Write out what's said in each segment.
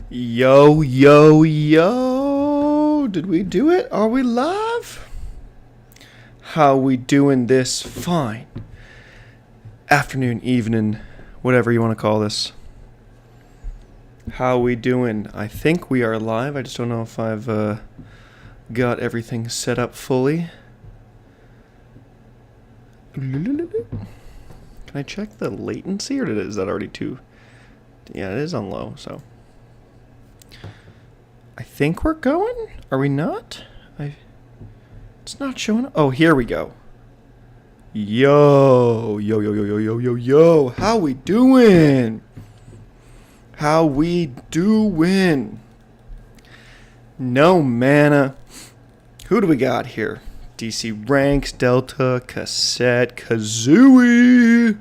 Yo, yo, yo. Did we do it? Are we live? How we doing this fine afternoon, evening, whatever you want to call this? How we doing? I think we are live. I just don't know if I've got everything set up fully. Can I check the latency, or is that already too? Yeah, it is on low, so I think we're going. Are we not? It's not showing up. Oh, here we go. Yo, yo, yo, yo, yo, yo, yo, yo. How we doing? How we doing? No mana. Who do we got here? DC Ranks, Delta, Cassette, Kazooie,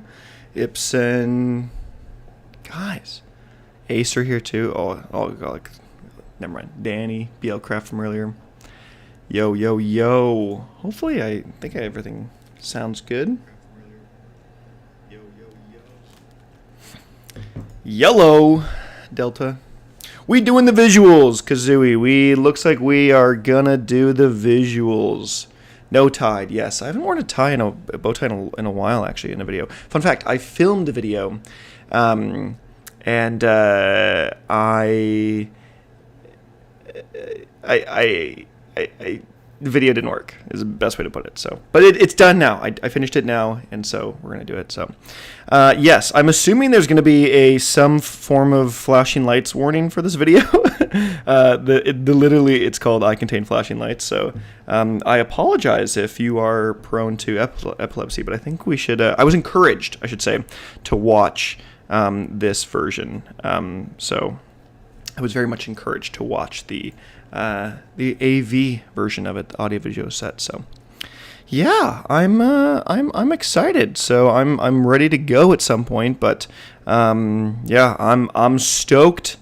Ibsen. Guys. Acer here too. Oh, like, never mind. Danny, BL Craft from earlier. Yo, yo, yo. Hopefully, I think everything sounds good. Yo, yo, yo. Yellow, Delta. We doing the visuals, Kazooie. Looks like we are gonna do the visuals. No tie, yes. I haven't worn a tie in a bow tie in a while, actually, in a video. Fun fact, I filmed a video, and the video didn't work, is the best way to put it. So, but it's done now. I finished it now, and so we're going to do it. So, yes, I'm assuming there's going to be some form of flashing lights warning for this video. Literally, it's called I Contain Flashing Lights. So, I apologize if you are prone to epilepsy, but I think we should, I was encouraged, I should say, to watch this version. So I was very much encouraged to watch the AV version of it, the audio video set. So yeah, I'm excited. So I'm ready to go at some point. But yeah, I'm stoked.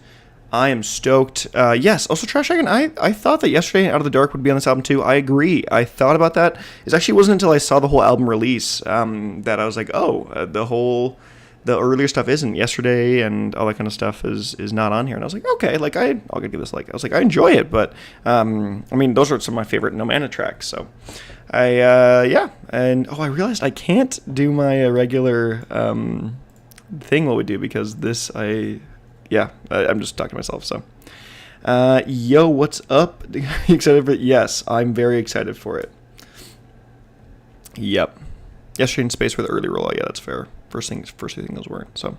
I am stoked. Yes. Also, Trash Dragon. I thought that Yesterday and Out of the Dark would be on this album too. I agree. I thought about that. It actually wasn't until I saw the whole album release that I was like, oh, the earlier stuff isn't. Yesterday and all that kind of stuff is not on here. And I was like, okay, like I'll give this like, I was like, I enjoy it, but I mean, those are some of my favorite No Mana tracks. So yeah. And I realized I can't do my regular thing what we do, because this I'm just talking to myself. So yo, what's up? Excited for it? Yes, I'm very excited for it. Yep. Yesterday in Space for the early rollout. Yeah, that's fair. First thing those were. So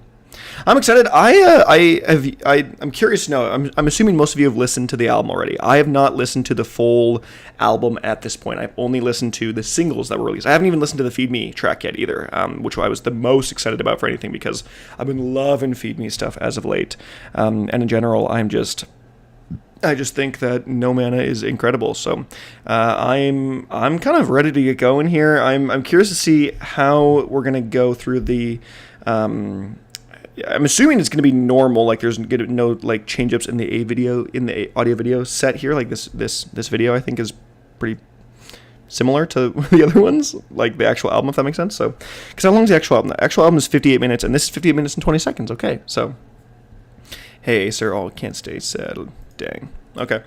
I'm excited. I'm curious to know. I'm assuming most of you have listened to the album already. I have not listened to the full album at this point. I've only listened to the singles that were released. I haven't even listened to the Feed Me track yet either, which I was the most excited about for anything, because I've been loving Feed Me stuff as of late. And in general, I just think that No Mana is incredible. So I'm kind of ready to get going here. I'm curious to see how we're gonna go through the. I'm assuming it's gonna be normal. Like there's no like change ups in the audio video set here. Like this video I think is pretty similar to the other ones, like the actual album, if that makes sense. So because how long is the actual album? The actual album is 58 minutes, and this is 58 minutes and 20 seconds. Okay, so hey, sir, can't stay sad. Dang. Okay.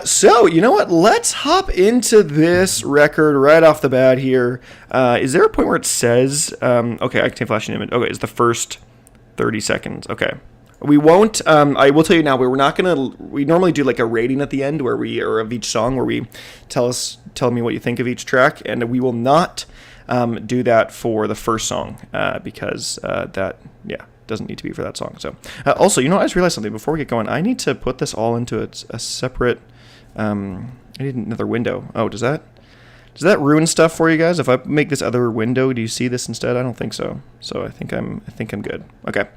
So, you know what? Let's hop into this record right off the bat here. Is there a point where it says, okay, I Contain Flashing Image. Okay, it's the first 30 seconds. Okay. We won't, I will tell you now, we normally do like a rating at the end or of each song where we tell me what you think of each track, and we will not do that for the first song because doesn't need to be for that song. So also, I just realized something before we get going. I need to put this all into a separate I need another window. Oh, does that ruin stuff for you guys? If I make this other window, do you see this instead? I don't think so. So I think I'm good. Okay.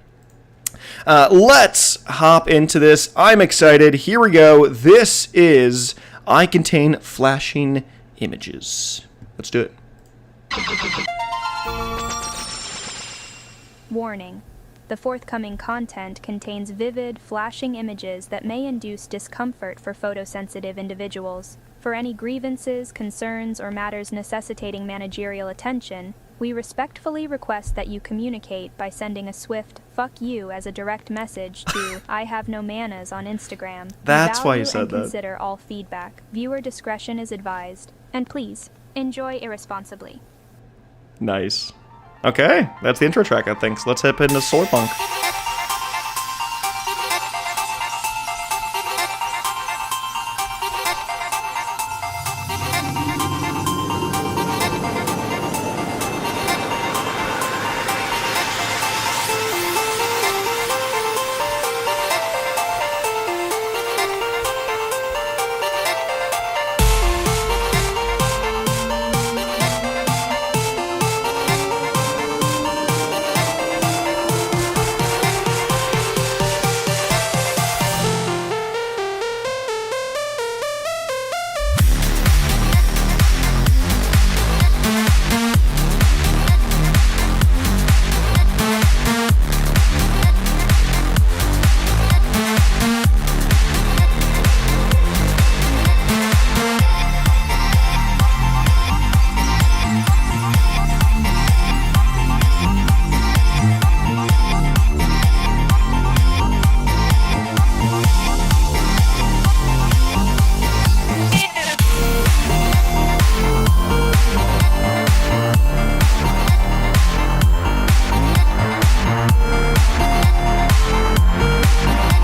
Let's hop into this. I'm excited. Here we go. This is I Contain Flashing Images. Let's do it. Warning. The forthcoming content contains vivid, flashing images that may induce discomfort for photosensitive individuals. For any grievances, concerns, or matters necessitating managerial attention, We respectfully request that you communicate by sending a swift "fuck you" as a direct message to I have no manas on Instagram. That's why you Value said and that. consider all feedback. Viewer discretion is advised. And please, enjoy irresponsibly. Nice. Okay, that's the intro track, I think. So let's hop into Solar Punk.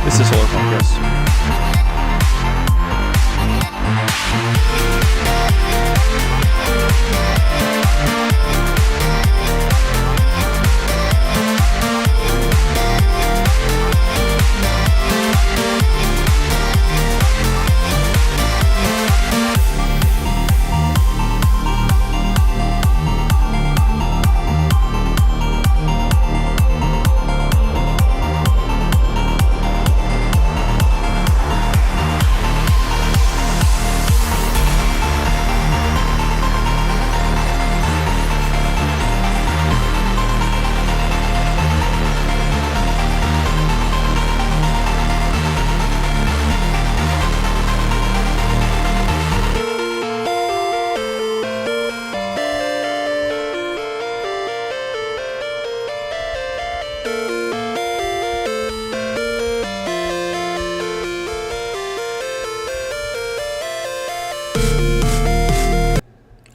This is Solar Punk, yes.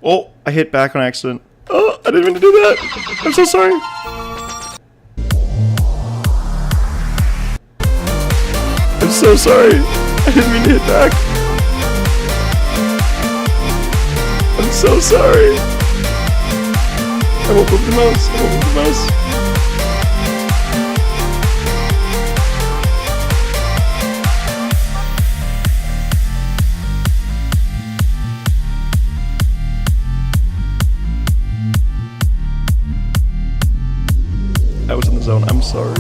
Oh, I hit back on accident. Oh, I didn't mean to do that. I'm so sorry. I'm so sorry. I didn't mean to hit back. I'm so sorry. I won't move the mouse. I won't move the mouse. I was in the zone. I'm sorry.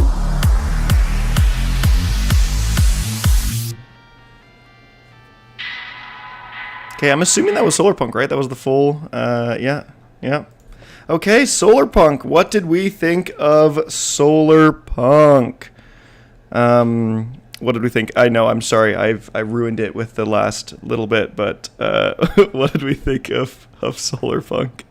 Okay, I'm assuming that was Solar Punk, right? That was the full, yeah. Okay, Solar Punk. What did we think of Solar Punk? What did we think? I know, I'm sorry. I ruined it with the last little bit, but what did we think of Solar Punk?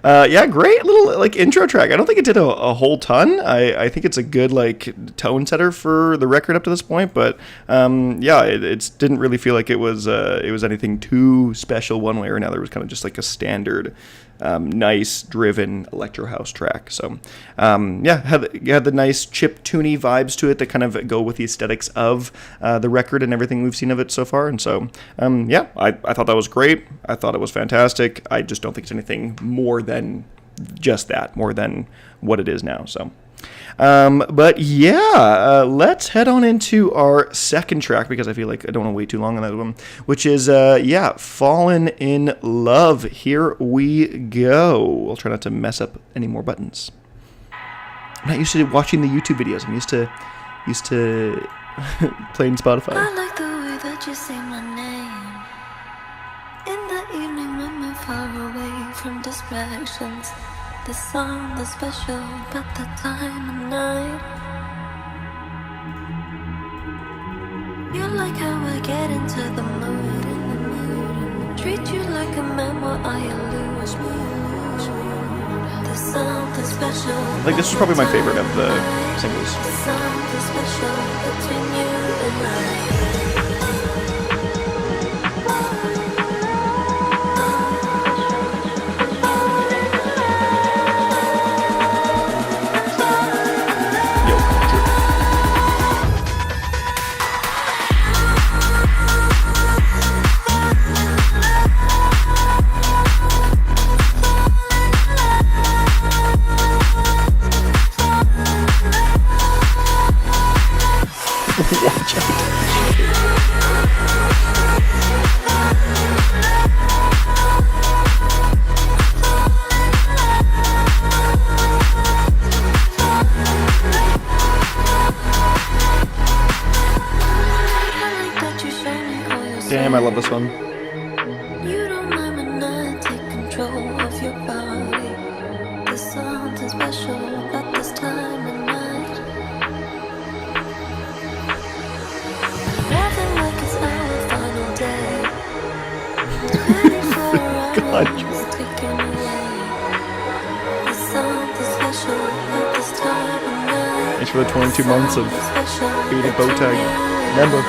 Yeah, great little like intro track. I don't think it did a whole ton. I think it's a good like tone setter for the record up to this point. But yeah, it didn't really feel like it was anything too special one way or another. It was kind of just like a standard, nice driven electro house track. So yeah, had the nice chiptune vibes to it that kind of go with the aesthetics of the record and everything we've seen of it so far. And so yeah, I thought that was great. I thought it was fantastic. I just don't think it's anything more than just that, more than what it is now. So but yeah, let's head on into our second track, because I feel like I don't want to wait too long on that one, which is yeah, Fallen in Love. Here we go. I'll try not to mess up any more buttons. I'm not used to watching the YouTube videos. I'm used to playing Spotify. I like the way that you say my name in the evening when we're far away from distractions. The song that's special about the time of night. You like how I get into the mood, treat you like a man while I lose me. something special. Like, this was probably my favorite of the singles. Something special between you and I. Watch out. Damn, I love this one. You don't mind when I take control of your body. There's something special about this time of night. Nothing like it's our final day. God. Taken away. There's something special about this time of night. Thanks for the 22 months of being a Bowtied. Remember.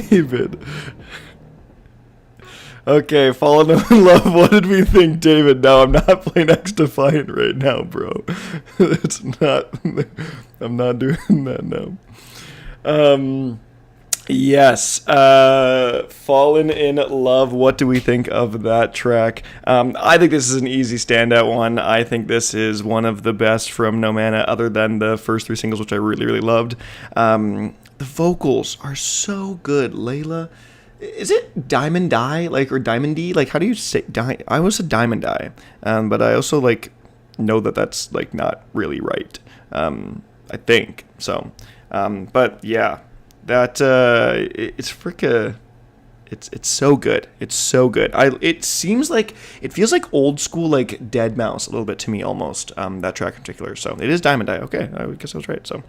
David. Okay, Fallen in Love. What did we think, David? No, I'm not playing X Defiant right now, bro. It's not. I'm not doing that now. Yes. Fallen in Love. What do we think of that track? I think this is an easy standout one. I think this is one of the best from No Mana, other than the first three singles, which I really, really loved. The vocals are so good. Layla. Is it Diamond Die, like, or Diamondy? Like, how do you say I always said Diamond Die, but I also, like, know that that's, like, not really right. I think so. But yeah, that it's fricka. It's so good. It's so good. It seems like, it feels like old school, like Dead Mouse a little bit to me almost. That track in particular. So it is Diamond Eye. Okay, I guess I was right. So,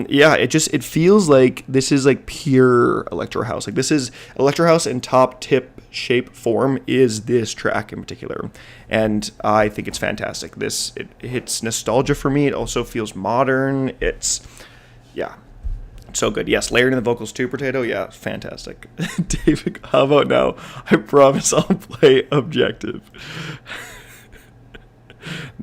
yeah, it feels like this is like pure electro house. Like, this is electro house in top tip shape form is this track in particular, and I think it's fantastic. It hits nostalgia for me. It also feels modern. Yeah. So good. Yes, layered in the vocals too, Potato. Yeah, fantastic. David, how about now? I promise I'll play objective.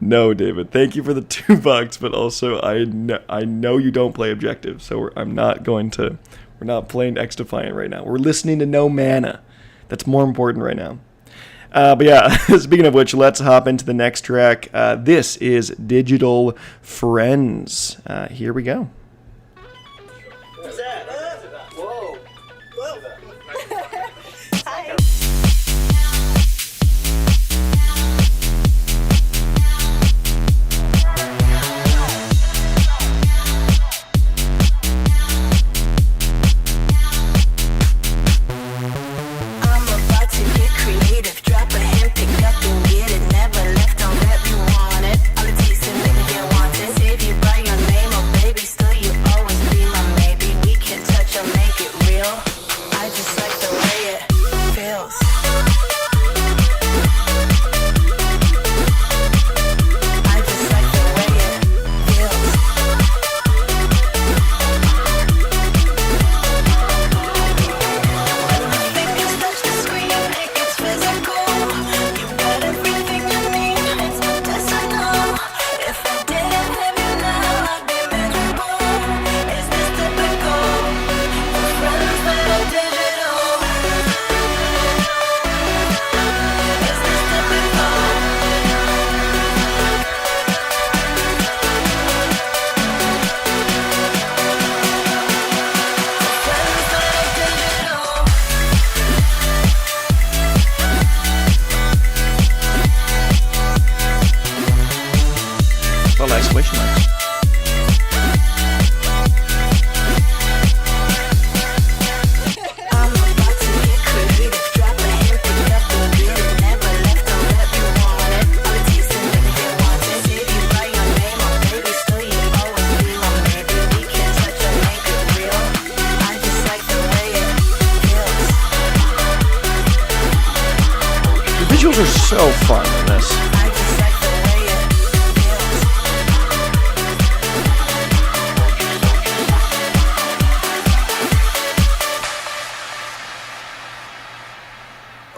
No, David. Thank you for the $2, but also I know you don't play objective, so we're not playing X Defiant right now. We're listening to No Mana. That's more important right now. But yeah, speaking of which, let's hop into the next track. This is Digital Friends. Here we go. Those are so fun in this.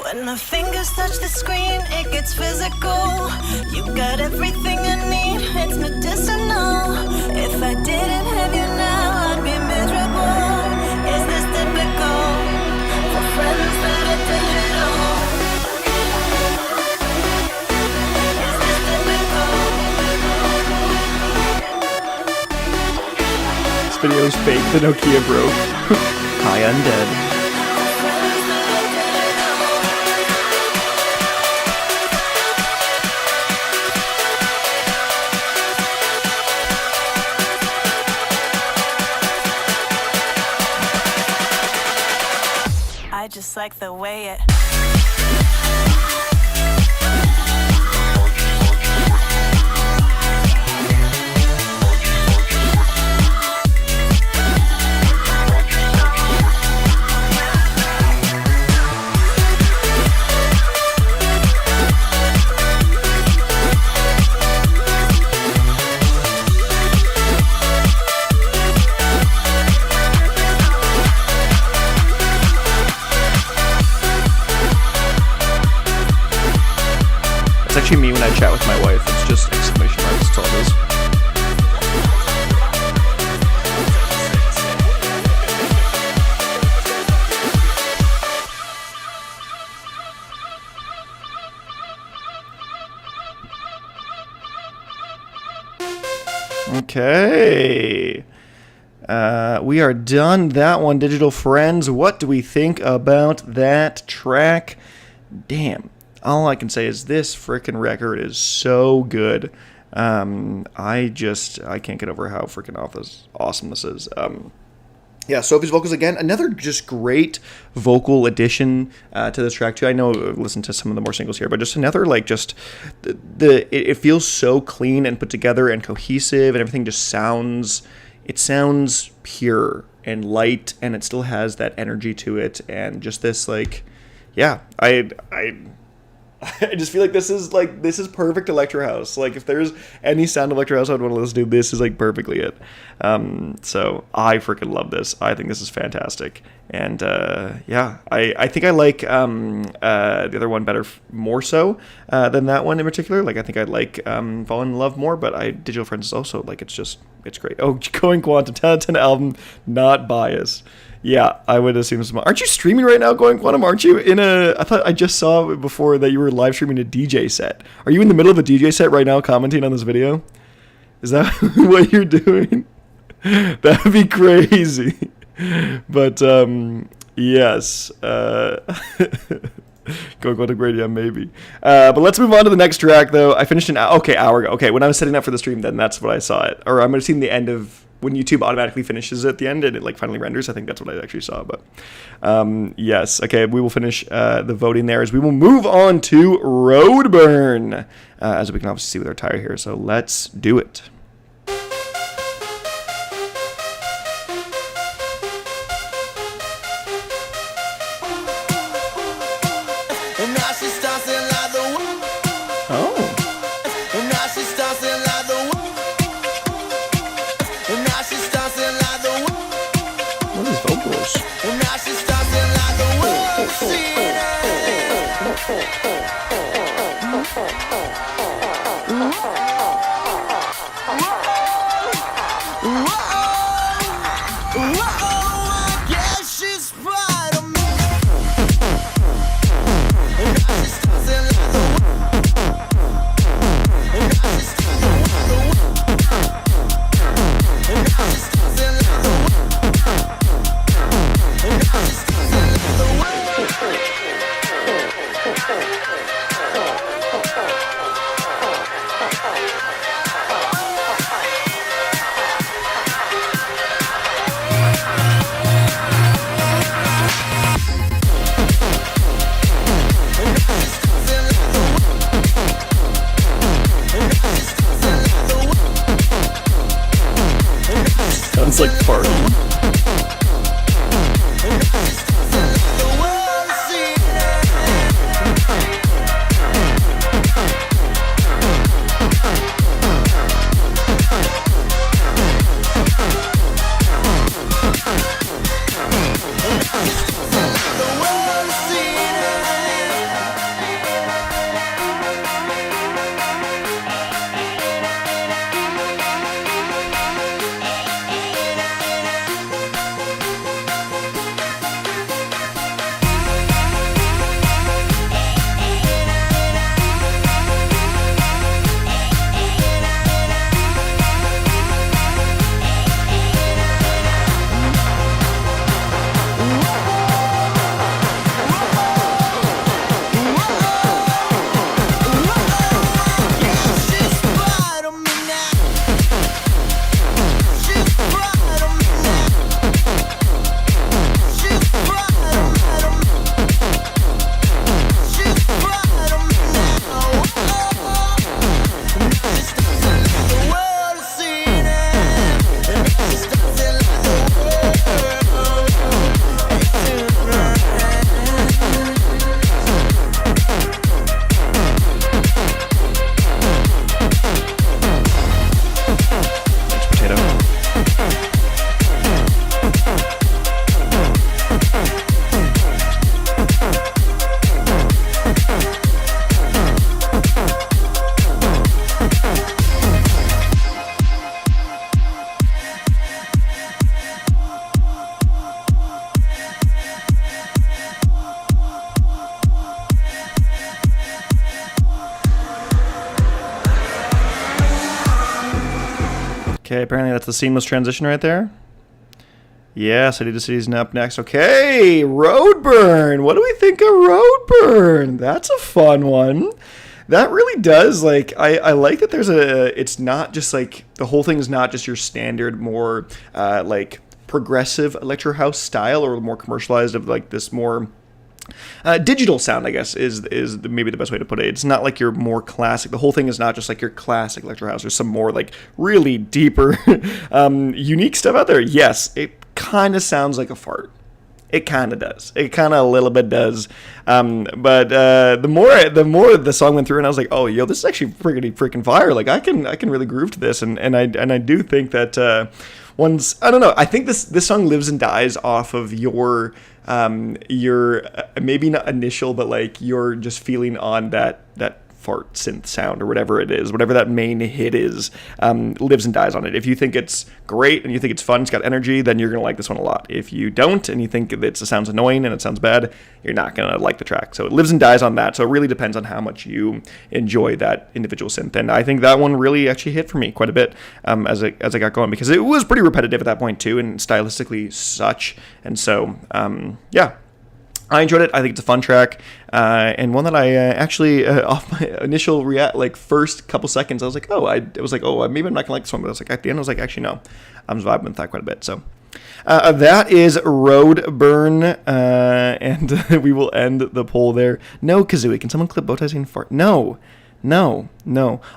When my fingers touch the screen, it gets physical. You got everything I need, it's medicinal. If I didn't have you now, I'd be miserable. Is this typical for friends that are digital? Is this typical? This video is fake, the Nokia broke. Hi, Undead. I just like the way it. It's actually me when I chat with my wife. It's just exclamation marks. That's all it is. Okay. We are done that one, digital friends. What do we think about that track? Damn. All I can say is this frickin' record is so good. I can't get over how frickin' awesome this is. Yeah, Sophie's vocals again. Another just great vocal addition to this track too. I know I've listened to some of the more singles here, but just another it feels so clean and put together and cohesive, and everything just sounds pure and light, and it still has that energy to it, and just this I just feel like this is perfect electro house. Like, if there's any sound of electro house I'd want to listen to, this is like perfectly it. So I freaking love this. I think this is fantastic. And I think I like the other one better, more so than that one in particular. Like, I think I like Fallen in Love more, but Digital Friends is also like, it's great. Oh, Going Quantum, 10 out of 10 album, not biased. Yeah, I would assume so. Aren't you streaming right now, Going Quantum? Aren't you I thought I just saw before that you were live streaming a DJ set. Are you in the middle of a DJ set right now commenting on this video? Is that what you're doing? That would be crazy. But, yes. Going Quantum great, yeah, maybe. But let's move on to the next track, though. I finished an hour ago. Okay, when I was setting up for the stream, then that's what I saw it. Or I'm going to see the end of... when YouTube automatically finishes at the end and it like finally renders. I think that's what I actually saw. But yes, okay, we will finish the voting there as we will move on to Roadburn, as we can obviously see with our tire here. So let's do it. Sounds like farting. Okay, apparently that's the seamless transition right there. Yeah, City to City's up next. Okay, Roadburn. What do we think of Roadburn? That's a fun one. That really does, like, I like that there's it's not just like, the whole thing is not just your standard more, like, progressive electro house style or more commercialized of, like, this more digital sound, I guess, is maybe the best way to put it. It's not like your more classic. The whole thing is not just like your classic electro house. There's some more like really deeper, unique stuff out there. Yes, it kind of sounds like a fart. It kind of does. It kind of a little bit does. But the more the song went through, and I was like, oh, yo, this is actually pretty freaking fire. Like I can really groove to this, and I do think that once, I don't know, I think this song lives and dies off of your maybe not initial, but like your just feeling on that fart synth sound or whatever it is, whatever that main hit is, lives and dies on it. If you think it's great and you think it's fun, it's got energy, then you're going to like this one a lot. If you don't and you think it sounds annoying and it sounds bad, you're not going to like the track. So it lives and dies on that. So it really depends on how much you enjoy that individual synth. And I think that one really actually hit for me quite a bit as I got going, because it was pretty repetitive at that point too, and stylistically such. And so, yeah. I enjoyed it. I think it's a fun track, and one that I actually, off my initial first couple seconds, I was like, maybe I'm not gonna like this one, but I was like, at the end, I was like, actually, no, I'm vibing with that quite a bit. So that is Roadburn, and we will end the poll there. No, Kazooie, can someone clip Bowtied saying fart? No.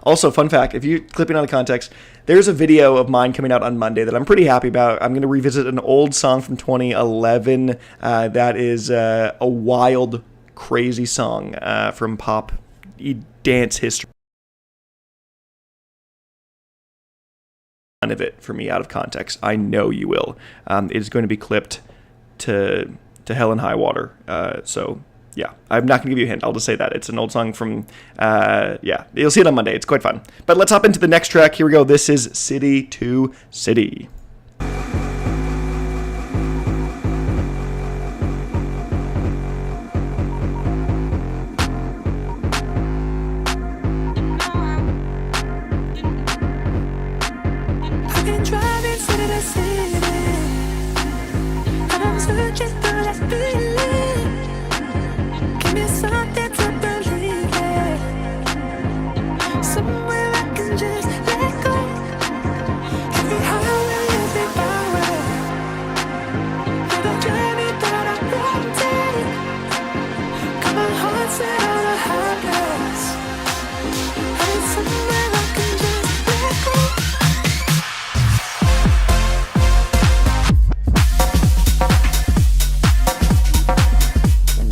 Also, fun fact, if you're clipping out of context, there's a video of mine coming out on Monday that I'm pretty happy about. I'm going to revisit an old song from 2011 that is a wild, crazy song from pop dance history. None of it for me out of context. I know you will. It is going to be clipped to hell and high water. So yeah, I'm not going to give you a hint. I'll just say that. It's an old song from, you'll see it on Monday. It's quite fun. But let's hop into the next track. Here we go. This is City to City.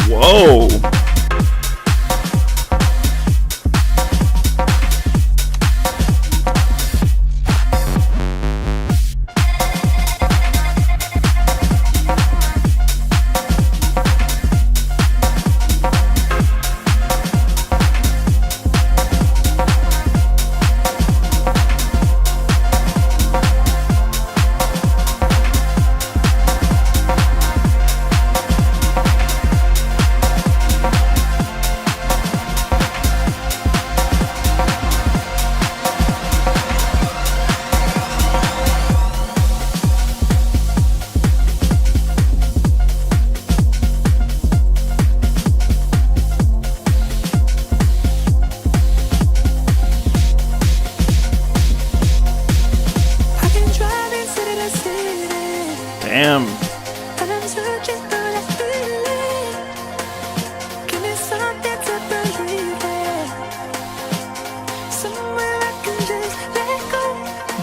Whoa. Damn.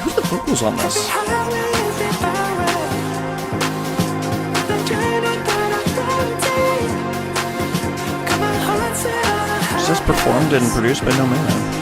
Who's the vocals on this? Is this performed and produced by no man?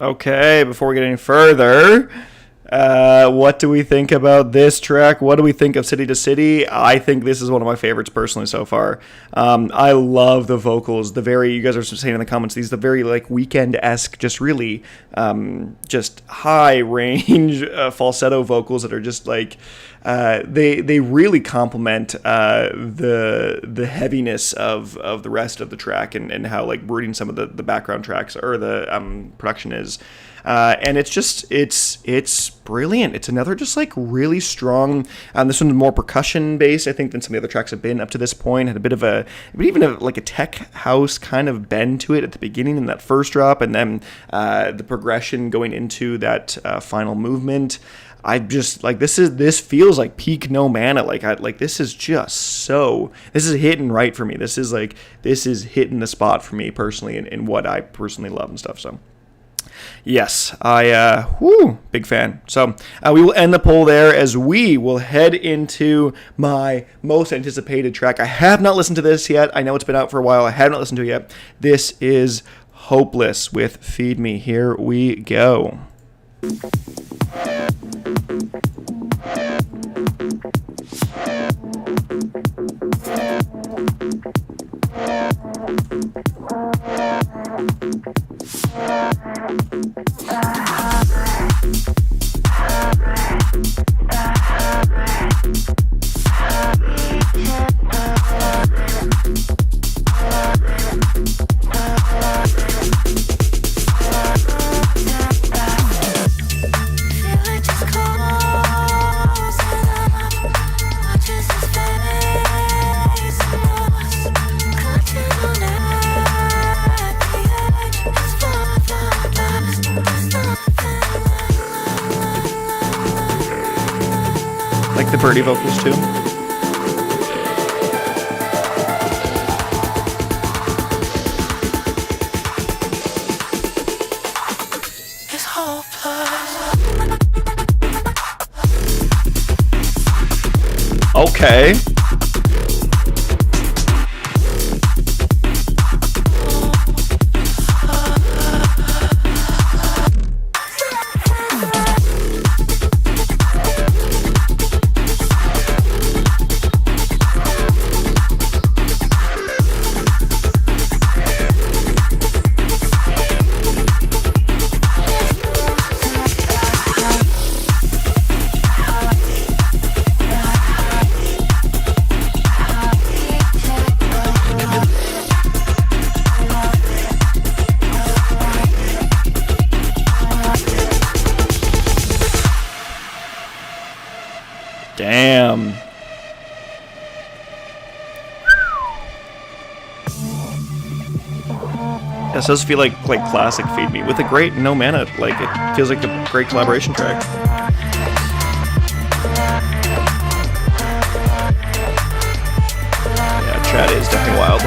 Okay, before we get any further, what do we think about this track? What do we think of City to City? I think this is one of my favorites personally so far. I love the vocals. You guys are saying in the comments, these are the very like Weekend-esque, just really just high range falsetto vocals that are just like they really complement the heaviness of the rest of the track and how like brooding some of the background tracks or the production is. And it's brilliant. It's another just like really strong. This one's more percussion based, I think, than some of the other tracks have been up to this point. Had a bit of like a tech house kind of bend to it at the beginning in that first drop, and then the progression going into that final movement. I just like this feels like peak No Mana. This is hitting right for me. This is hitting the spot for me personally in what I personally love and stuff. So yes, big fan. So we will end the poll there as we will head into my most anticipated track. I have not listened to this yet. I know it's been out for a while. I have not listened to it yet. This is Hopeless with Feed Me. Here we go. Like the birdie vocals too. Okay. Damn. This does feel like classic Feed Me with a great No Mana. Like it feels like a great collaboration track. Yeah, chat is definitely wild.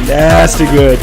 Nasty good.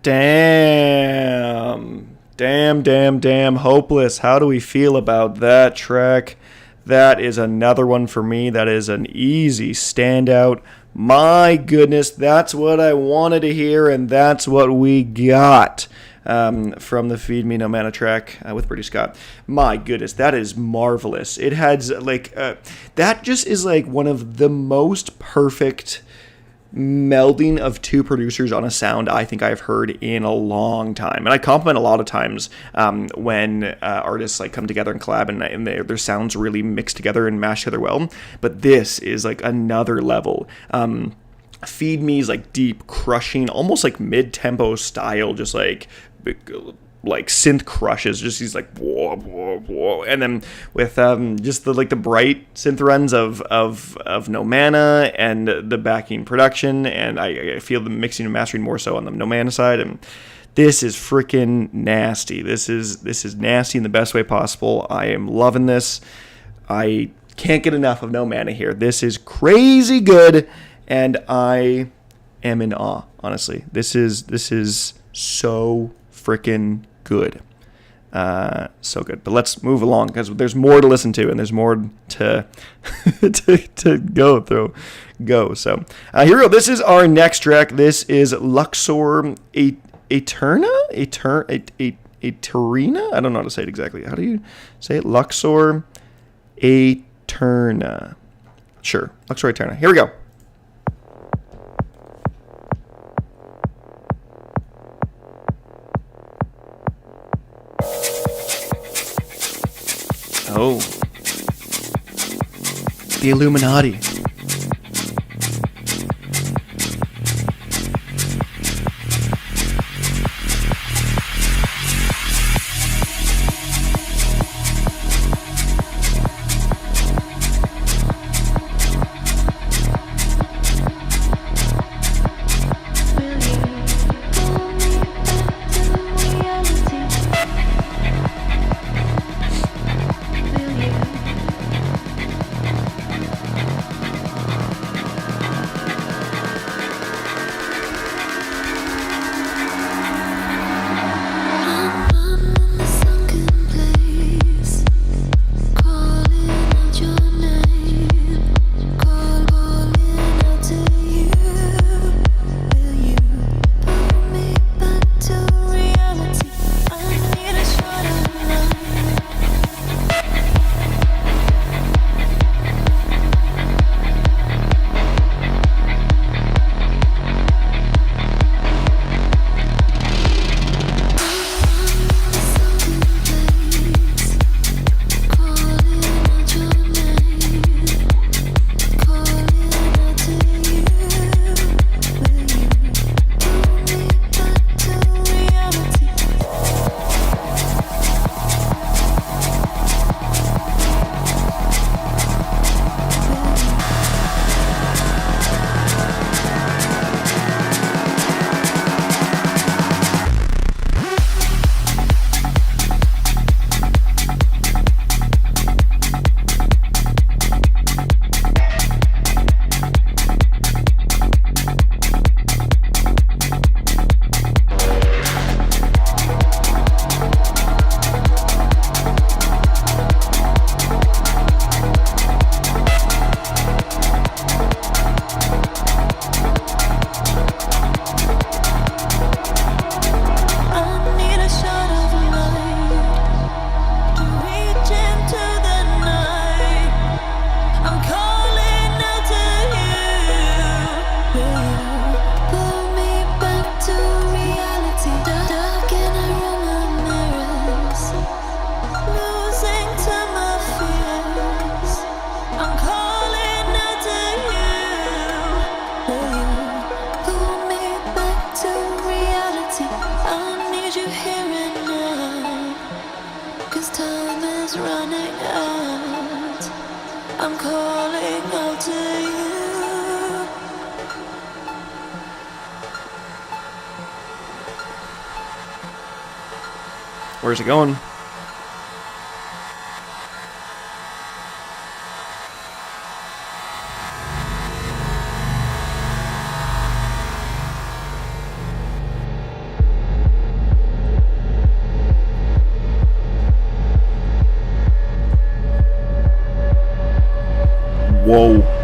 Damn. Damn. Hopeless. How do we feel about that track? That is another one for me. That is an easy standout. My goodness, that's what I wanted to hear, and that's what we got from the Feed Me No Mana track with Brady Scott. My goodness, that is marvelous. It has, like, that just is, like, one of the most perfect melding of two producers on a sound I think I've heard in a long time. And I compliment a lot of times when artists like come together and collab and their sounds really mix together and mash together well. But this is like another level. Feed Me's like deep, crushing, almost like mid-tempo style, just like synth crushes, just these like whoa, whoa, whoa, and then with just the bright synth runs of No Mana and the backing production, and I feel the mixing and mastering more so on the No Mana side, and this is freaking nasty. This is nasty in the best way possible. I am loving this. I can't get enough of No Mana here. This is crazy good, and I am in awe. Honestly, this is so freaking good. So good. But let's move along because there's more to listen to and there's more to to go. So here we go. This is our next track. This is Luxor Eterna? Eterina? I don't know how to say it exactly. How do you say it? Luxor Eterna. Sure. Luxor Eterna. Here we go. Oh. The Illuminati. Where's it going? Whoa.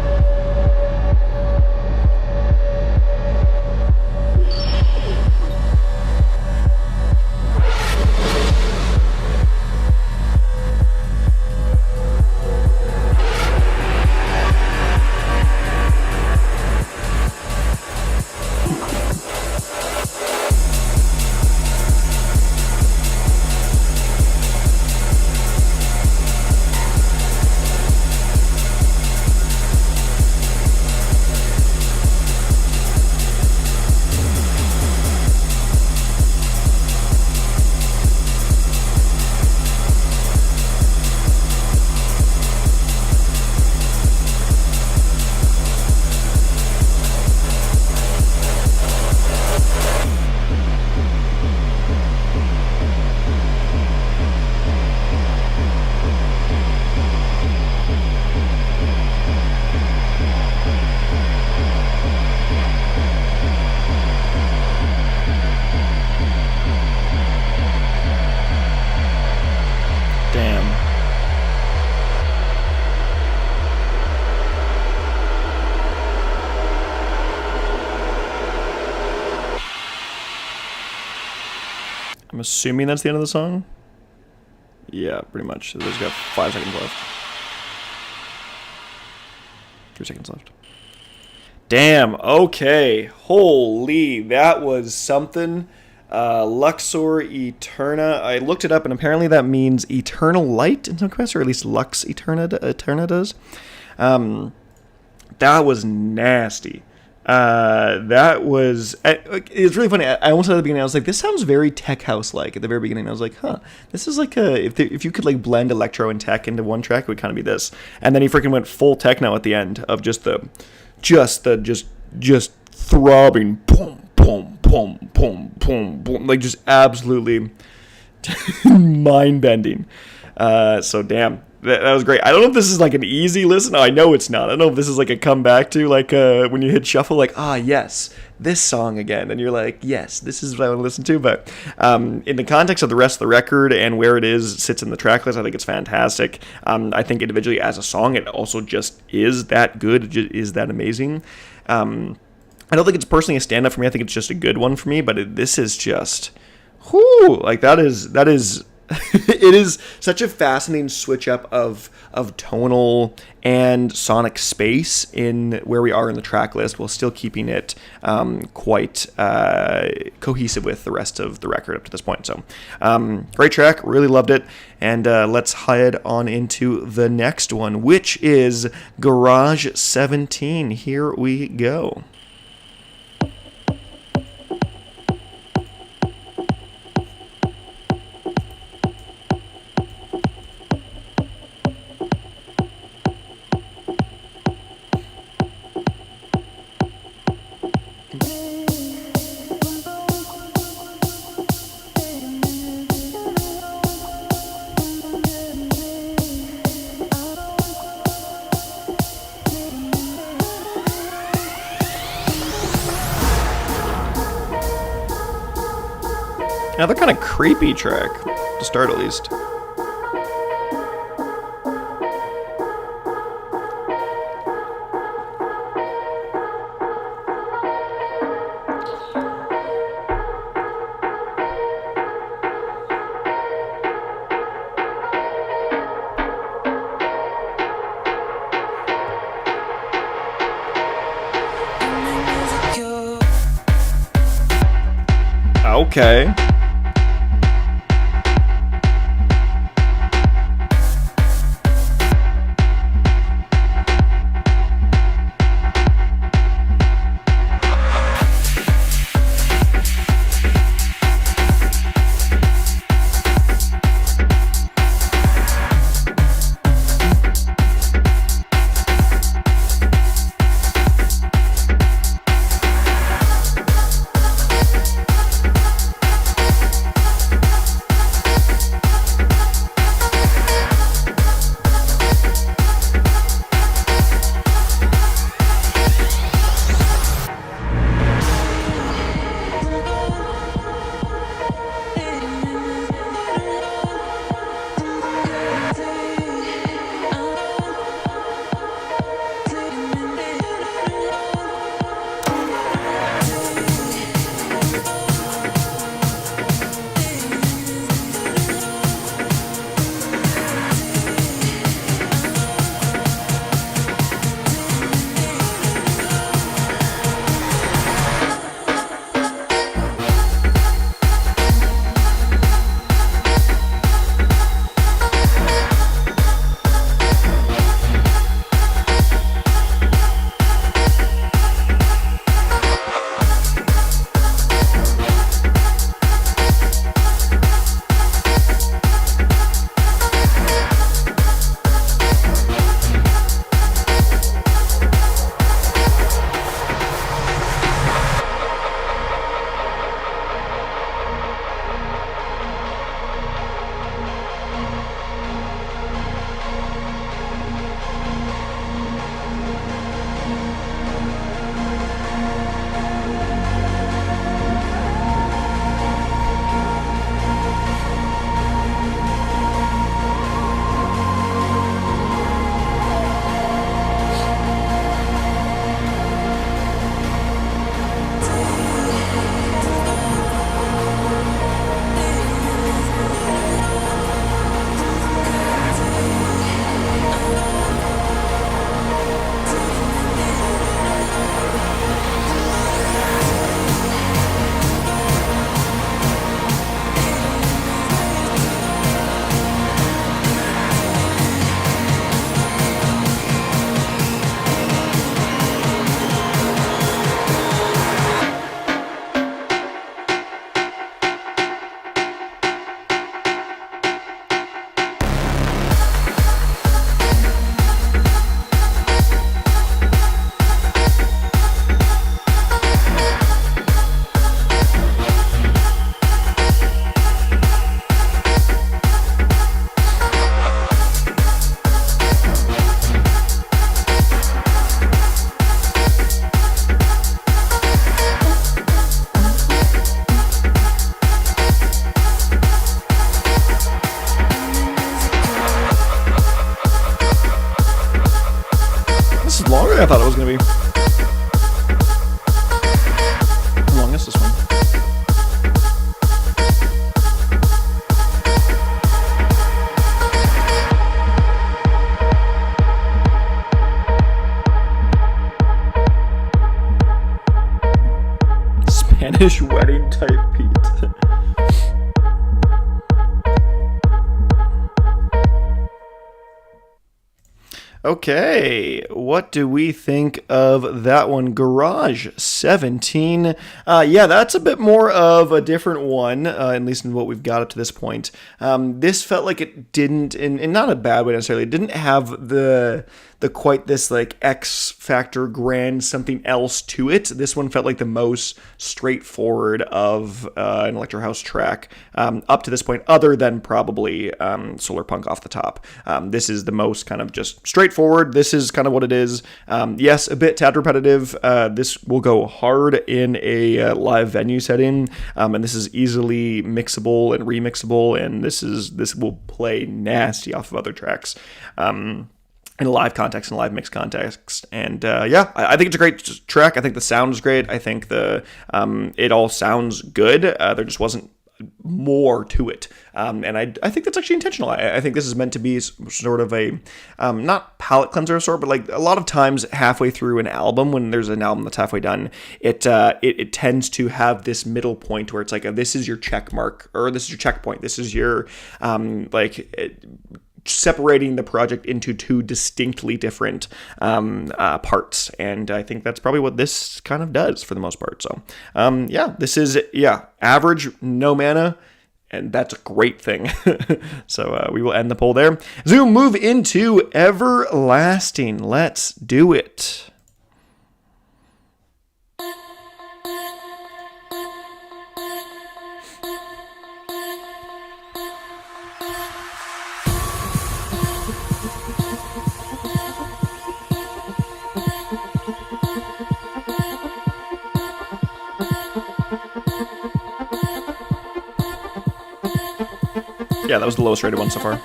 I'm assuming that's the end of the song. Yeah, pretty much. There's got 5 seconds left. 3 seconds left. Damn, okay. Holy, that was something. Luxor Eterna. I looked it up, and apparently that means eternal light in some capacity, or at least Lux Eterna does. That was nasty. That was, it's really funny. I almost said at the beginning, I was like, this sounds very tech house like at the very beginning. I was like, huh, this is like if you could like blend electro and tech into one track, it would kind of be this. And then he freaking went full techno at the end of just throbbing, boom, boom, boom, boom, boom, boom, like just absolutely mind bending. So damn. That was great. I don't know if this is like an easy listen. I know it's not. I don't know if this is like a comeback to like when you hit shuffle, like, yes, this song again. And you're like, yes, this is what I want to listen to. But in the context of the rest of the record and where it sits in the track list, I think it's fantastic. I think individually as a song, it also just is that good. It just is that amazing. I don't think it's personally a stand-up for me. I think it's just a good one for me. But this is just, whoo, like that is it is such a fascinating switch up of tonal and sonic space in where we are in the track list, while still keeping it quite cohesive with the rest of the record up to this point. So great track, really loved it. And let's head on into the next one, which is Garage 17. Here we go. Another kind of creepy track, to start at least. Okay. than I thought it was going to be. How long is this one? Spanish wedding type pizza. Okay, what do we think of that one? Garage 17. Yeah, that's a bit more of a different one, at least in what we've got up to this point. This felt like it didn't, in not a bad way necessarily, it didn't have the quite this like X Factor grand something else to it. This one felt like the most straightforward of an electro house track up to this point, other than probably Solar Punk off the top. This is the most kind of just straightforward. This is kind of what it is. Yes, a bit tad repetitive. This will go hard in a live venue setting, and this is easily mixable and remixable, and this will play nasty off of other tracks. In a live context, in a live mix context, and yeah, I think it's a great track. I think the sound is great. I think it all sounds good. There just wasn't more to it, and I think that's actually intentional. I think this is meant to be sort of a not palate cleanser of sort, but like a lot of times halfway through an album, when there's an album that's halfway done, it tends to have this middle point where it's like this is your check mark, or this is your checkpoint. This is your separating the project into two distinctly different parts, and I think that's probably what this kind of does for the most part. So yeah, this is average, no mana, and that's a great thing. So we will end the poll there. Zoom, move into Everlasting. Let's do it. Yeah, that was the lowest rated one so far.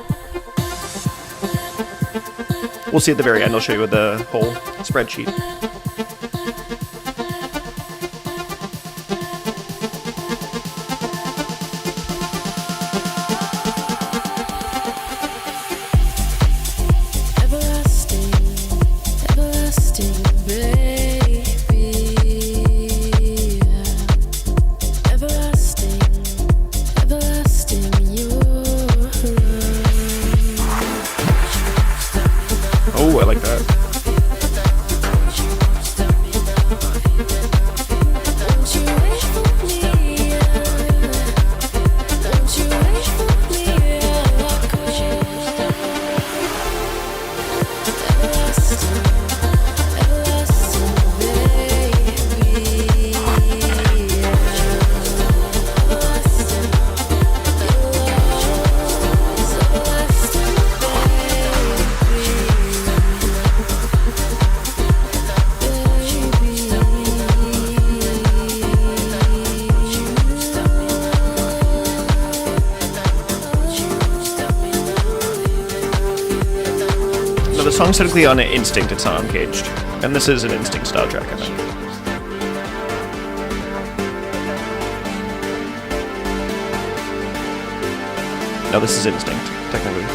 We'll see at the very end. I'll show you with the whole spreadsheet. The song's technically on Instinct, it's not Uncaged. And this is an Instinct style track, I think. No, this is Instinct, technically.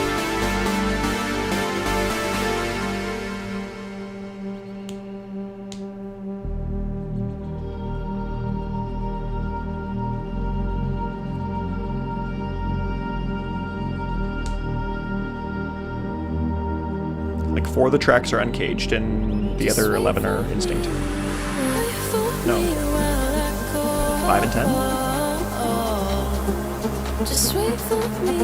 Like 4 of the tracks are Uncaged and the other 11 are Instinct. No. 5 and 10? Just wait for me,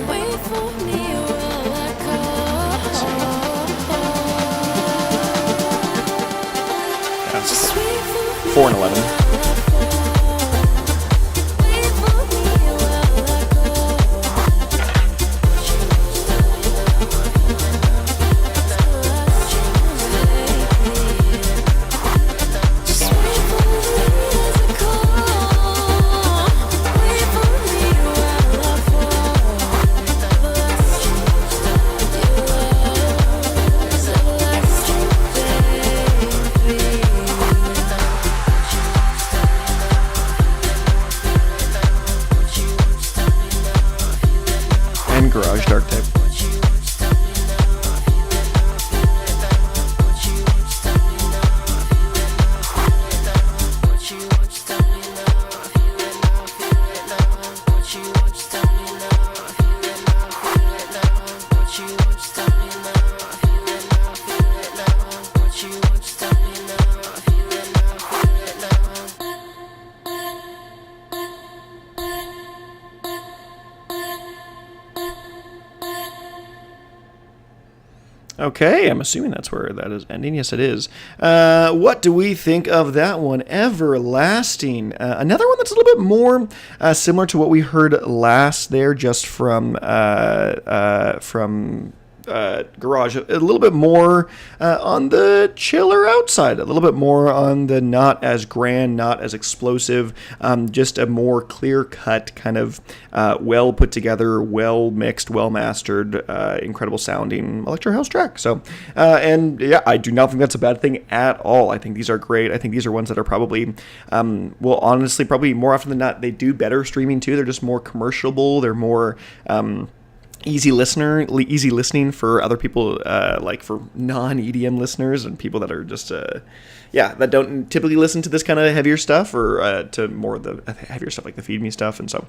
wait for me while I call. Yeah. 4 and 11. Okay, I'm assuming that's where that is ending. Yes, it is. What do we think of that one? Everlasting. Another one that's a little bit more similar to what we heard last there, just from Garage. A little bit more on the chiller outside. A little bit more on the not as grand, not as explosive. Just a more clear-cut, kind of well put together, well mixed, well mastered, incredible sounding electro house track. So, and yeah, I do not think that's a bad thing at all. I think these are great. I think these are ones that are probably, well, honestly, probably more often than not, they do better streaming too. They're just more commercial. They're more easy listening for other people, like for non-EDM listeners and people that are just that don't typically listen to this kind of heavier stuff, or to more of the heavier stuff like the Feed Me stuff. And so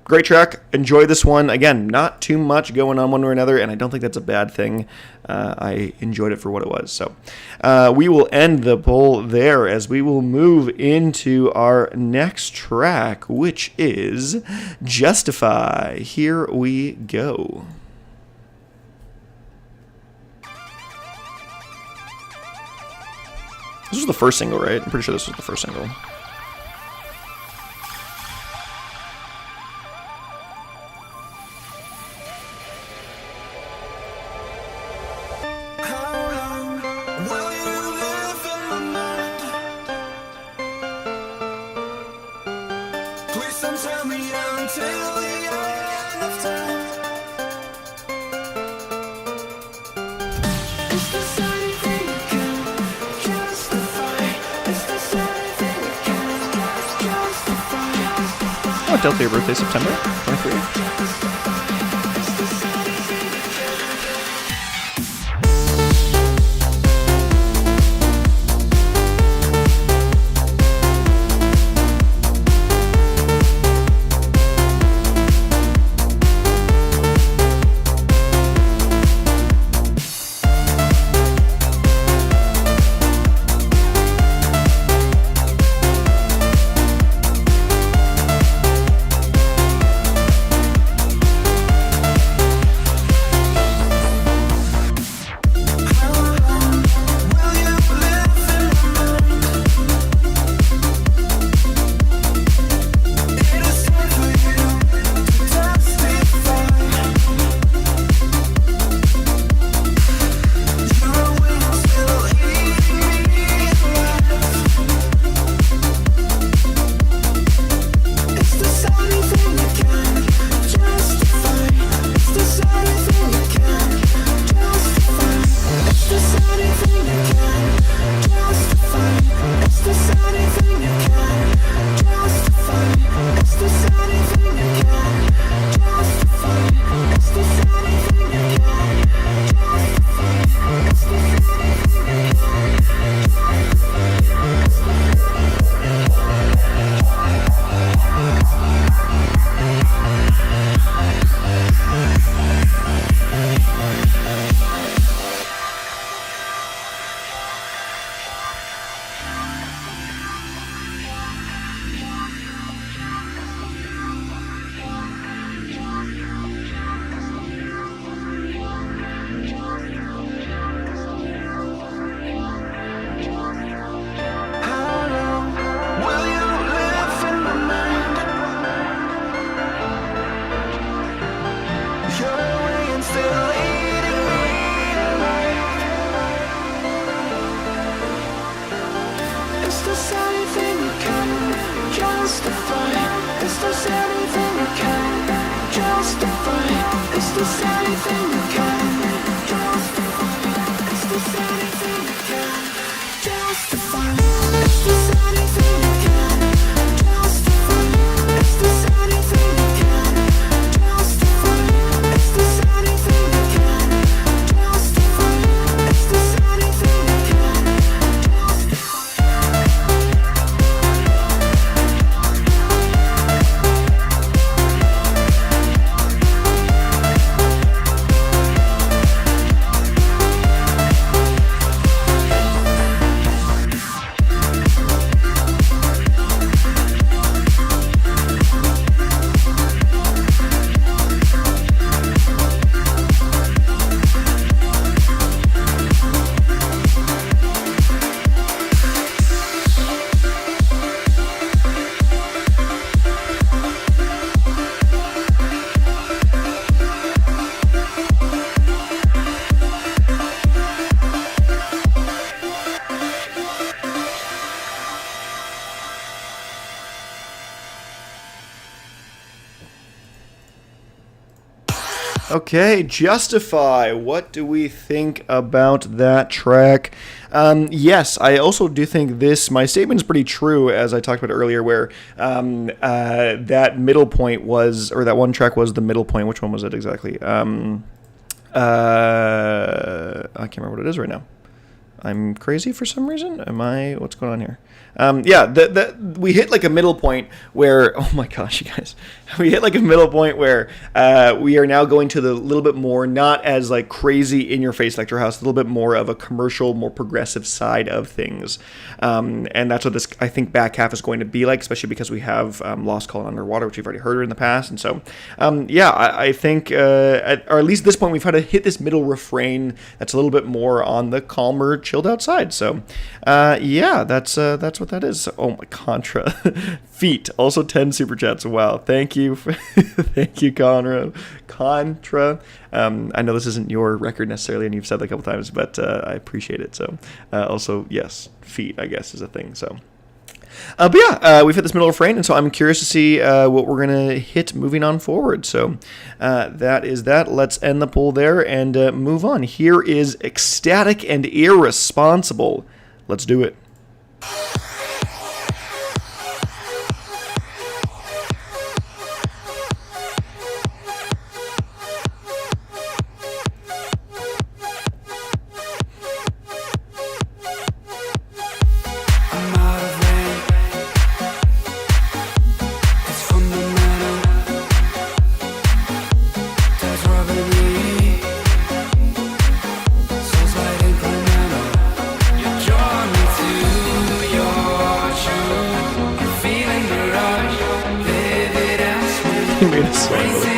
great track. Enjoy this one. Again, not too much going on one way or another, and I don't think that's a bad thing. I enjoyed it for what it was. So we will end the poll there as we will move into our next track, which is Justify. Here we go. This was the first single, right? I'm pretty sure this was the first single. Delta, your birthday, September 23. Okay, Justify. What do we think about that track? Yes, I also do think my statement is pretty true, as I talked about earlier, where that middle point was, or that one track was the middle point. Which one was it exactly? I can't remember what it is right now. I'm crazy for some reason. What's going on here? We hit like a middle point where, oh my gosh, you guys, we hit like a middle point where we are now going to the little bit more, not as like crazy in your face lecture house, a little bit more of a commercial, more progressive side of things. And that's what this, I think, back half is going to be like, especially because we have Lost Call Underwater, which we've already heard in the past. And so, I think, or at least at this point, we've had to hit this middle refrain that's a little bit more on the calmer, chilled out side. So, that's what that is. Oh my, Contra. Feet. Also 10 super chats. Wow. Thank you. Thank you, Contra. I know this isn't your record necessarily, and you've said that a couple times, but I appreciate it. So, also, yes, feet, I guess, is a thing. So, we've hit this middle refrain, and so I'm curious to see what we're going to hit moving on forward. So, that is that. Let's end the poll there and move on. Here is Ecstatic and Irresponsible. Let's do it. Made a song with it.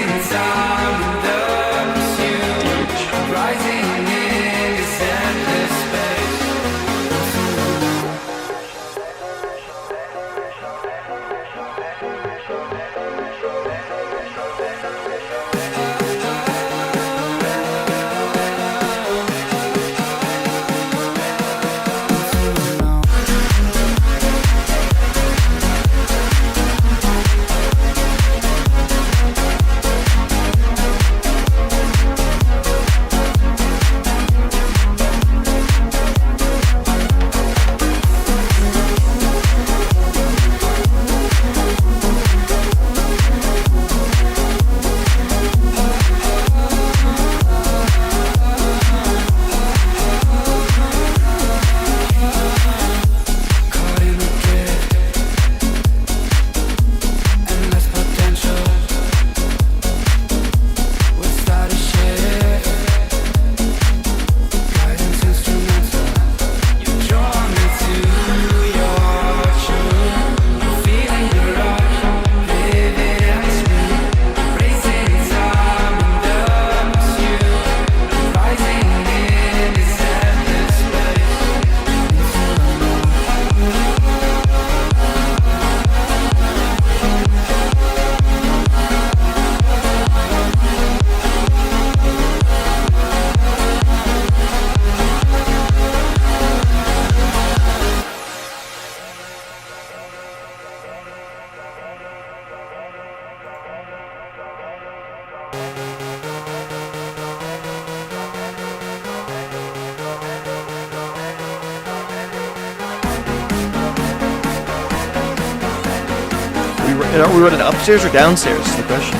Are we running upstairs or downstairs is the question.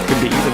Could be either.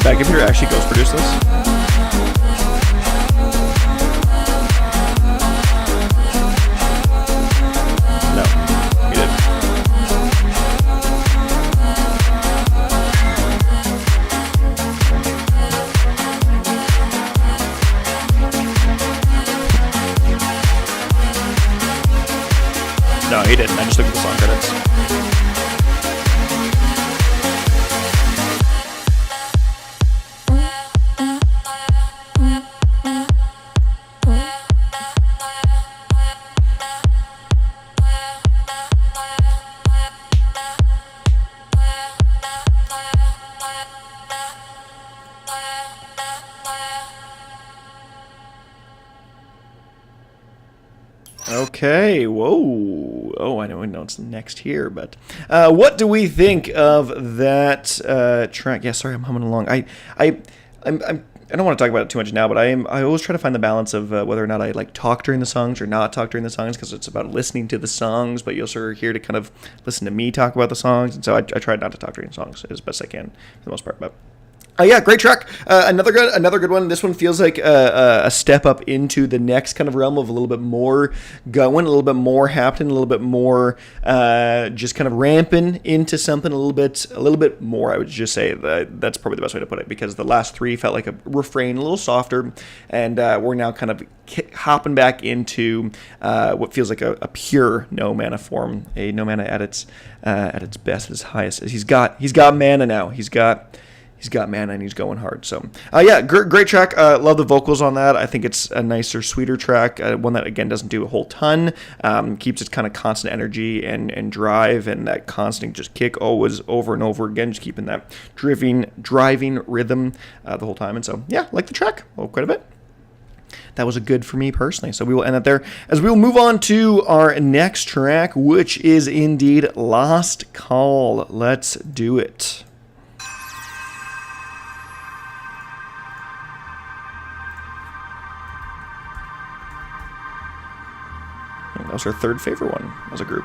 Bad Computer actually ghost produced this? No, he didn't. hate it. I just look at the song credits. Okay, whoa. Oh, I know it's next here, but what do we think of that track? Yeah, sorry, I'm humming along. I don't want to talk about it too much now, but I always try to find the balance of whether or not I like talk during the songs or not talk during the songs, because it's about listening to the songs, but you're also here to kind of listen to me talk about the songs, and so I try not to talk during songs as best I can for the most part, but. Yeah, great track. Another good one. This one feels like a step up into the next kind of realm of a little bit more going, a little bit more happening, a little bit more just kind of ramping into something a little bit more. I would just say that's probably the best way to put it, because the last three felt like a refrain, a little softer, and we're now kind of hopping back into what feels like a pure no mana form, a no mana at its best, at its highest. He's got mana now. He's got mana and he's going hard. So, yeah, great track. Love the vocals on that. I think it's a nicer, sweeter track. One that, again, doesn't do a whole ton. Keeps its kind of constant energy and drive and that constant just kick always over and over again, just keeping that driving rhythm the whole time. And so, yeah, like the track quite a bit. That was a good for me personally. So we will end that there as we will move on to our next track, which is indeed Lost Call. Let's do it. That was our third favorite one as a group.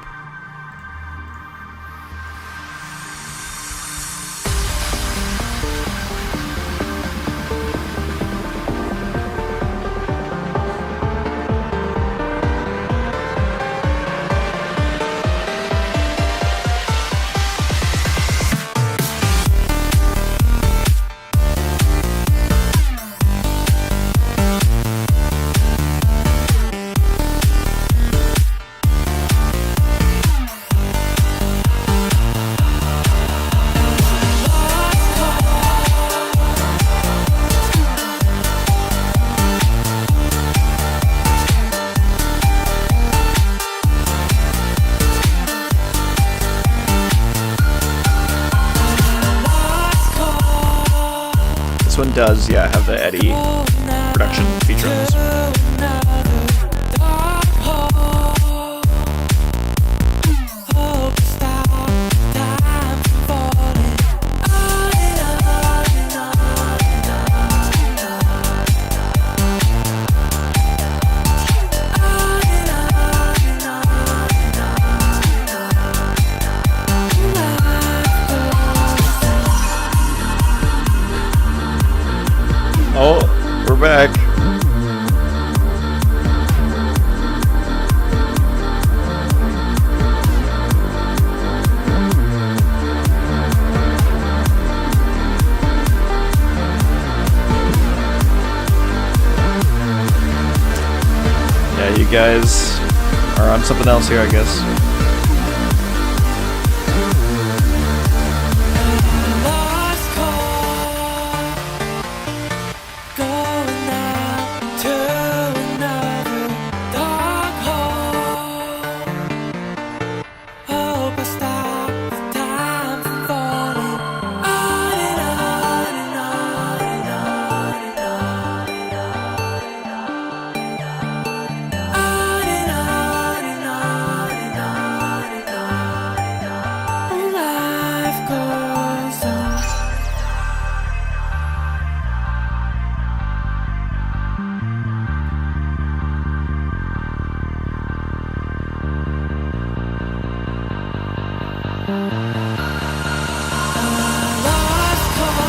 This one does, yeah, have the Eddie production feature on this. Oh, we're back. Yeah, you guys are on something else here, I guess.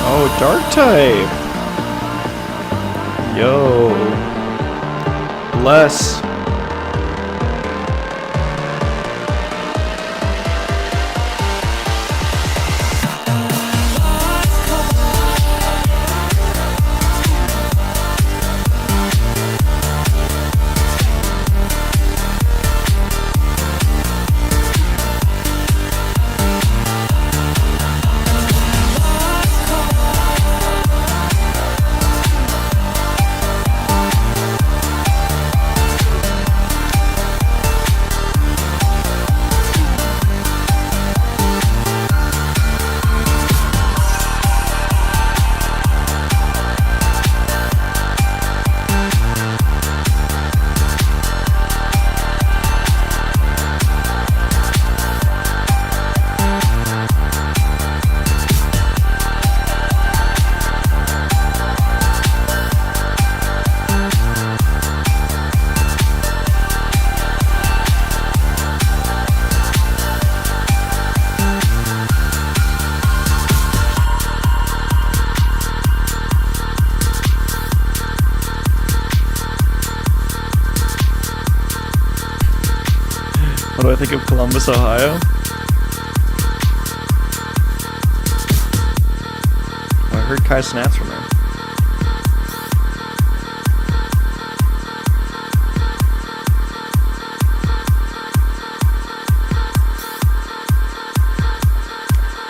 Oh, dark type. Yo. Bless. What do I think of Columbus, Ohio? I heard Kai Snaps from there.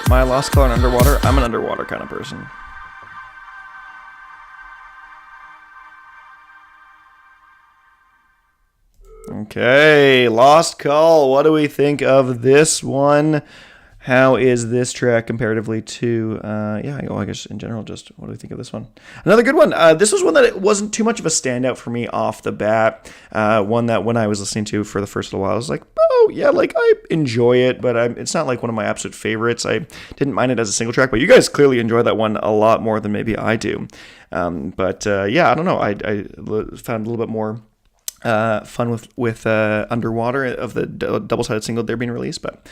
My lost color in underwater? I'm an underwater kind of person. Okay, Lost Call. What do we think of this one? How is this track comparatively to, I guess in general, just what do we think of this one? Another good one. This was one that it wasn't too much of a standout for me off the bat. One that when I was listening to for the first little while, I was like, oh, yeah, like I enjoy it, but it's not like one of my absolute favorites. I didn't mind it as a single track, but you guys clearly enjoy that one a lot more than maybe I do. I don't know. I found a little bit more fun with Underwater of the double-sided single they're being released, but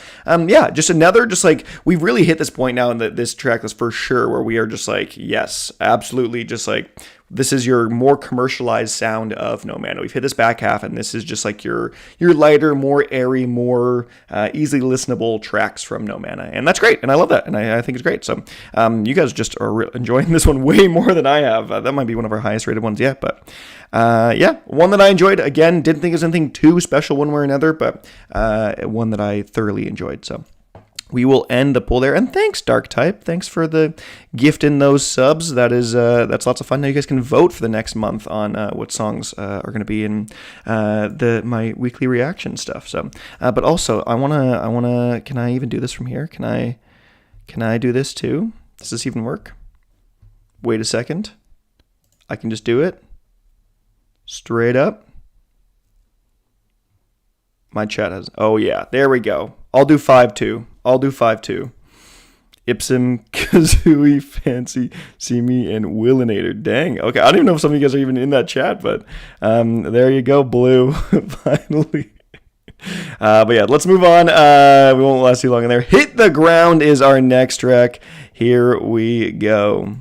just another, just like we've really hit this point now in this track list for sure where we are just like, yes, absolutely, just like this is your more commercialized sound of No Mana. We've hit this back half, and this is just like your lighter, more airy, more easily listenable tracks from No Mana, and that's great, and I love that, and I think it's great. So you guys just are enjoying this one way more than I have. That might be one of our highest rated ones yet, but one that I enjoyed. Again, didn't think it was anything too special one way or another, but one that I thoroughly enjoyed. So we will end the poll there, and thanks Dark Type. Thanks for the gift in those subs. That's lots of fun. Now you guys can vote for the next month on what songs are going to be in my weekly reaction stuff. So, but also I wanna. Can I even do this from here? Can I do this too? Does this even work? Wait a second. I can just do it. Straight up. My chat has... Oh, yeah. There we go. I'll do 5-2. Ipsum, Kazooie, Fancy, See Me, and Willinator. Dang. Okay, I don't even know if some of you guys are even in that chat, but there you go, Blue. Finally. But yeah, let's move on. We won't last too long in there. Hit the Ground is our next track. Here we go.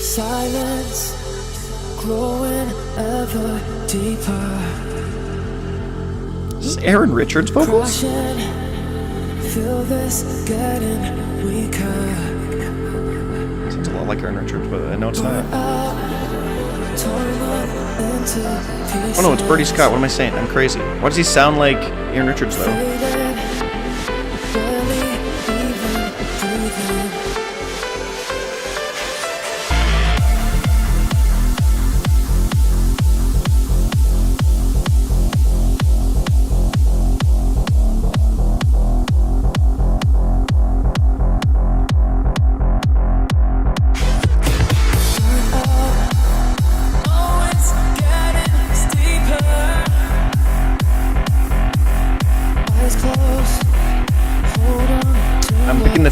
Silence growing ever deeper. Is this Aaron Richards' vocals? Feel this getting weaker. Sounds a lot like Aaron Richards, but I know it's not. Oh no, it's Bertie Scott. What am I saying? I'm crazy. Why does he sound like Aaron Richards though?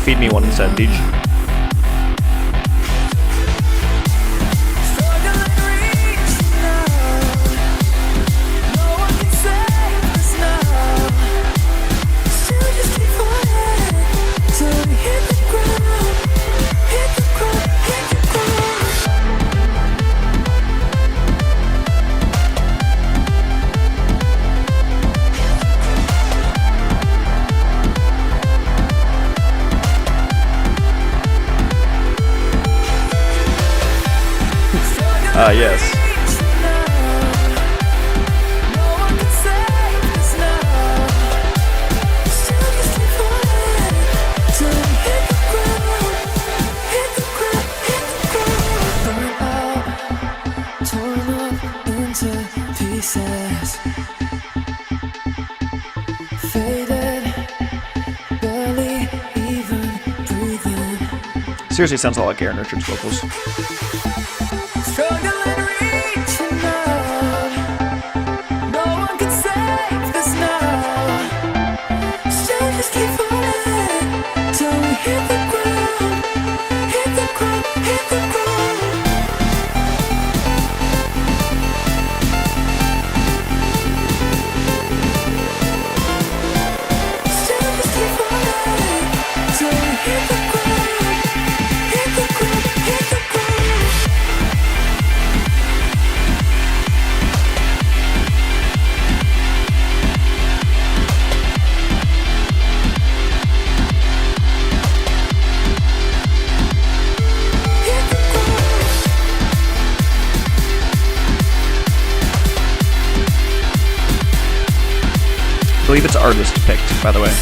Feed me one instead, Deej. Yes. Seriously, sounds a lot like Aaron Richards' vocals. believe it's artist picked, by the way.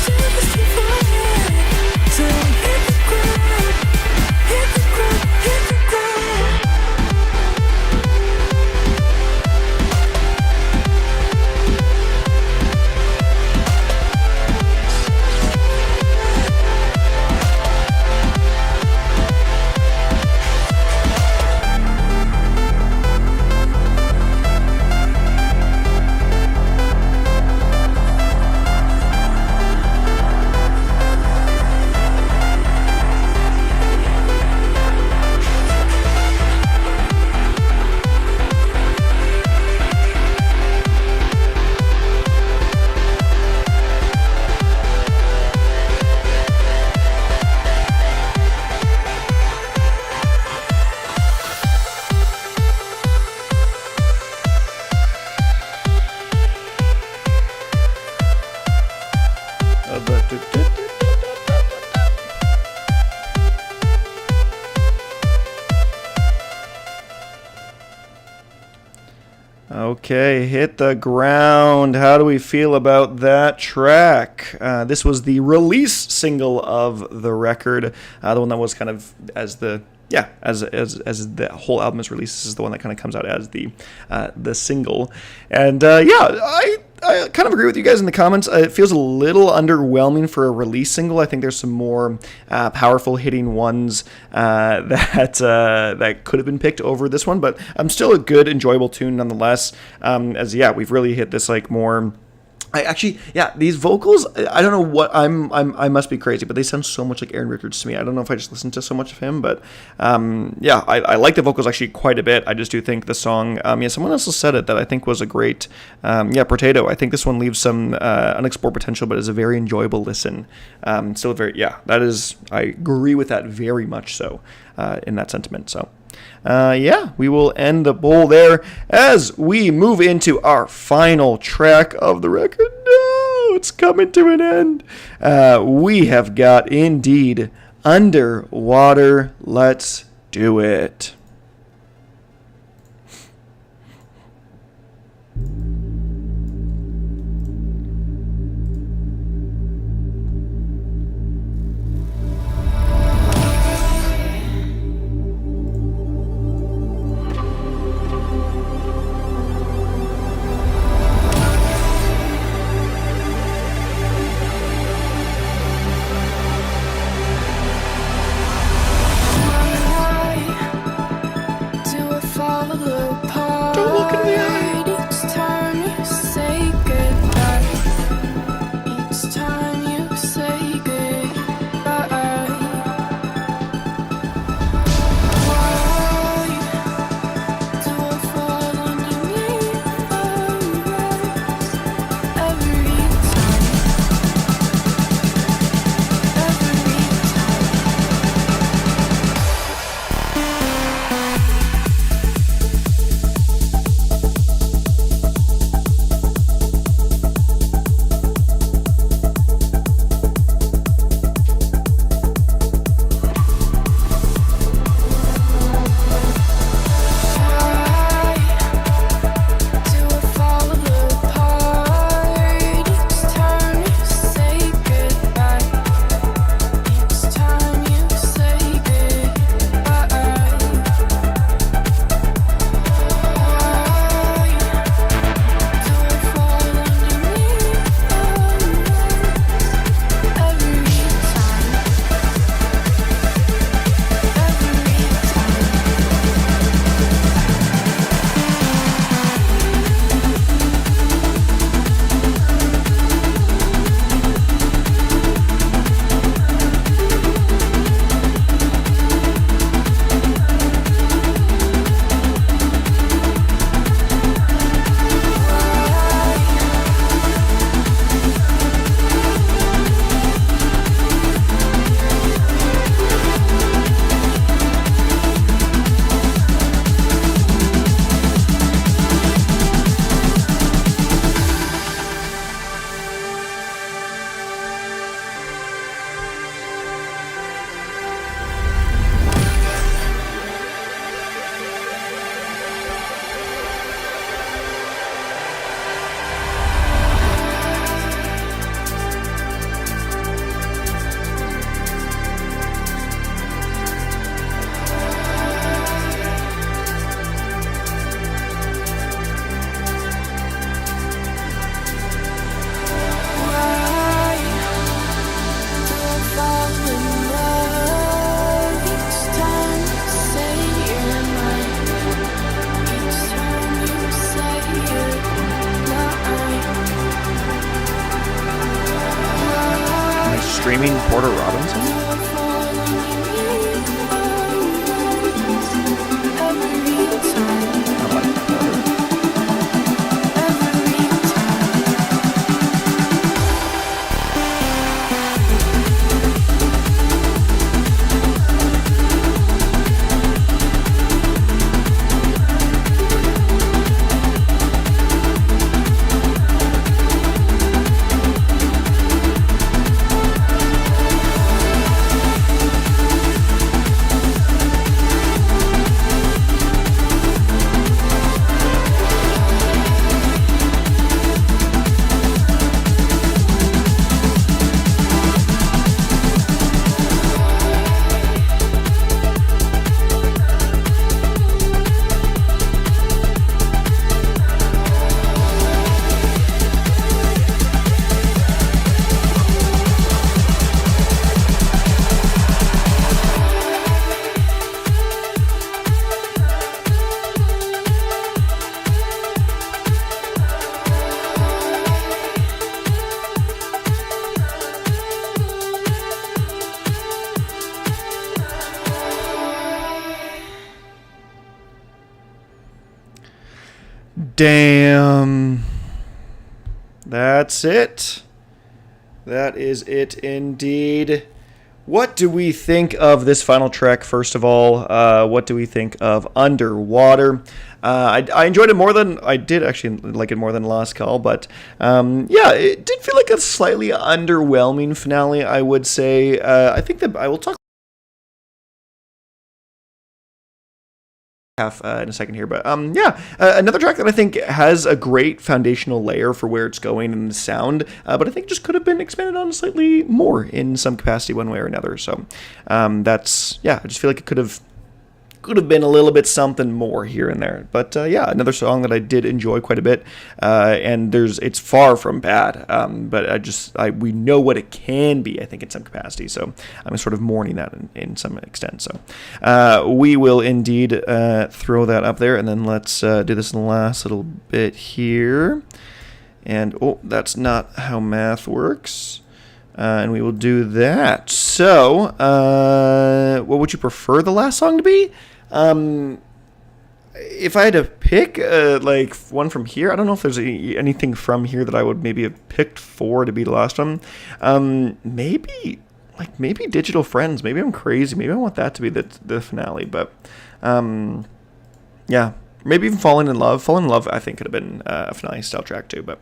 Okay, Hit the Ground. How do we feel about that track? This was the release single of the record, the one that was kind of as the whole album is released. This is the one that kind of comes out as the single, and I kind of agree with you guys in the comments. It feels a little underwhelming for a release single. I think there's some more powerful hitting ones that could have been picked over this one, but still a good, enjoyable tune nonetheless. We've really hit this like more. These vocals, I don't know what I must be crazy, but they sound so much like Aaron Richards to me. I don't know if I just listened to so much of him, but I like the vocals actually quite a bit. I just do think the song, someone else has said it that I think was a great, Potato. I think this one leaves some unexplored potential, but is a very enjoyable listen. I agree with that very much so in that sentiment. So. We will end the poll there as we move into our final track of the record. No, it's coming to an end. We have got indeed Underwater. Let's do it. Screaming Porter Robinson? Damn. That's it. That is it indeed. What do we think of this final track, first of all? What do we think of Underwater? I enjoyed it more than... I did actually like it more than Last Call, but yeah, it did feel like a slightly underwhelming finale, I would say. I think that I will talk in a second here, but yeah, another track that I think has a great foundational layer for where it's going in the sound, but I think just could have been expanded on slightly more in some capacity one way or another. So that's, yeah, I just feel like it could have been a little bit something more here and there. But yeah, another song that I did enjoy quite a bit, and it's far from bad, but we know what it can be, I think, in some capacity, so I'm sort of mourning that in some extent. So we will indeed throw that up there, and then let's do this last little bit here. And oh, that's not how math works. And we will do that. So, what would you prefer the last song to be? If I had to pick, like, one from here, I don't know if there's anything from here that I would maybe have picked for to be the last one. Maybe Digital Friends. Maybe I'm crazy. Maybe I want that to be the finale. But, yeah. Maybe even Falling in Love. Falling in Love, I think, could have been a finale style track too. But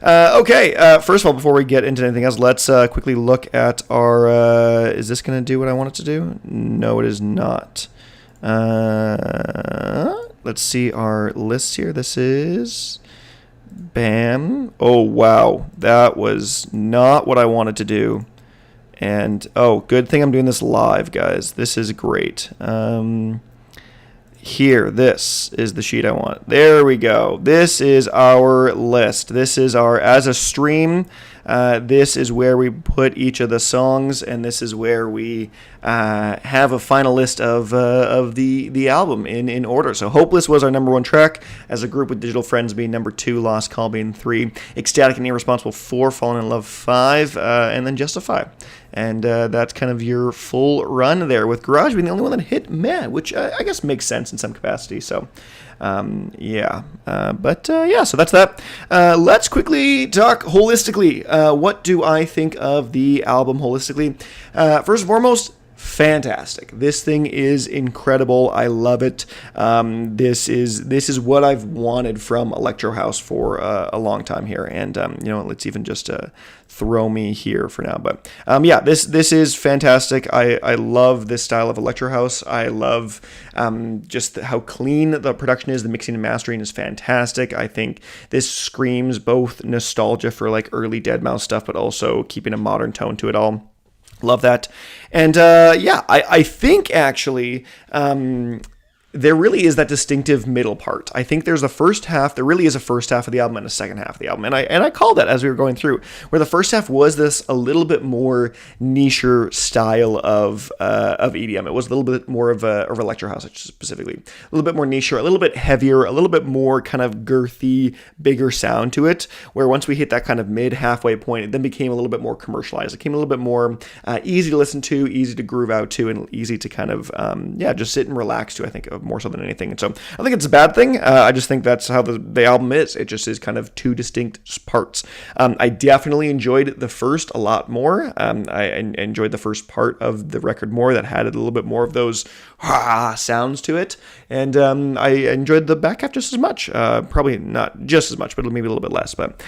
okay, first of all, before we get into anything else, let's quickly look at our... is this going to do what I want it to do? No, it is not. Let's see our list here. This is... Bam. Oh, wow. That was not what I wanted to do. And, oh, good thing I'm doing this live, guys. This is great. Here, this is the sheet I want. There we go. This is our list. This is our, as a stream, this is where we put each of the songs, and this is where we have a final list of the album in order. So Hopeless was our number 1 track, as a group, with Digital Friends being number 2, Lost Call being 3, Ecstatic and Irresponsible 4, Fallen in Love 5, and then Justify. And that's kind of your full run there, with Garage being the only one that hit meh, which I guess makes sense in some capacity. So, yeah. Yeah, so that's that. Let's quickly talk holistically. What do I think of the album holistically? First and foremost, fantastic. This thing is incredible. I love it. This is what I've wanted from Electro House for a long time here. And let's even just throw me here for now. But yeah, this is fantastic. I love this style of Electro House. I love just how clean the production is. The mixing and mastering is fantastic. I think this screams both nostalgia for like early Deadmau5 stuff, but also keeping a modern tone to it all. Love that. And yeah, I think actually there really is that distinctive middle part. I think there's a first half. There really is a first half of the album and a second half of the album, and I called that as we were going through, where the first half was this a little bit more nicher style of EDM. It was a little bit more of electro house, specifically a little bit more niche, a little bit heavier, a little bit more kind of girthy, bigger sound to it. Where once we hit that kind of mid halfway point, it then became a little bit more commercialized. It became a little bit more easy to listen to, easy to groove out to, and easy to kind of just sit and relax to. I think more so than anything. And so I think it's a bad thing. I just think that's how the album is. It just is kind of two distinct parts. I definitely enjoyed the first a lot more. I enjoyed the first part of the record more, that had a little bit more of those sounds to it. And I enjoyed the back half just as much. Probably not just as much, but maybe a little bit less. But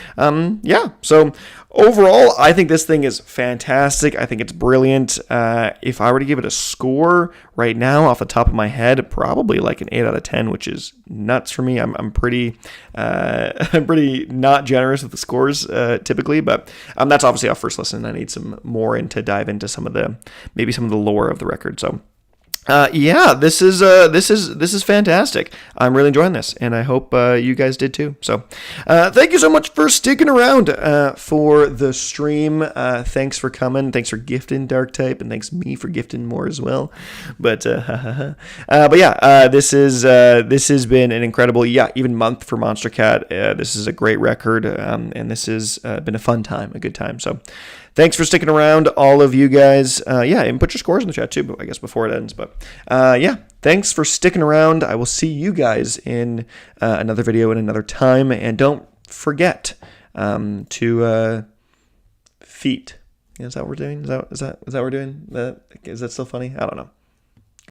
so overall, I think this thing is fantastic. I think it's brilliant. If I were to give it a score right now off the top of my head, probably like an 8 out of 10, which is nuts for me. I'm pretty not generous with the scores typically, but that's obviously our first listen. I need some more to dive into some of the lore of the record. So this is fantastic. I'm really enjoying this, and I hope you guys did too. So thank you so much for sticking around for the stream. Thanks for coming. Thanks for gifting Dark Type, and thanks me for gifting more as well. But this has been an incredible even month for Monstercat. This is a great record, and this has been a fun time, a good time. So thanks for sticking around, all of you guys. And put your scores in the chat too, I guess, before it ends. But thanks for sticking around. I will see you guys in another video in another time. And don't forget to feet. Is that what we're doing? Is that what we're doing? Is that still funny? I don't know.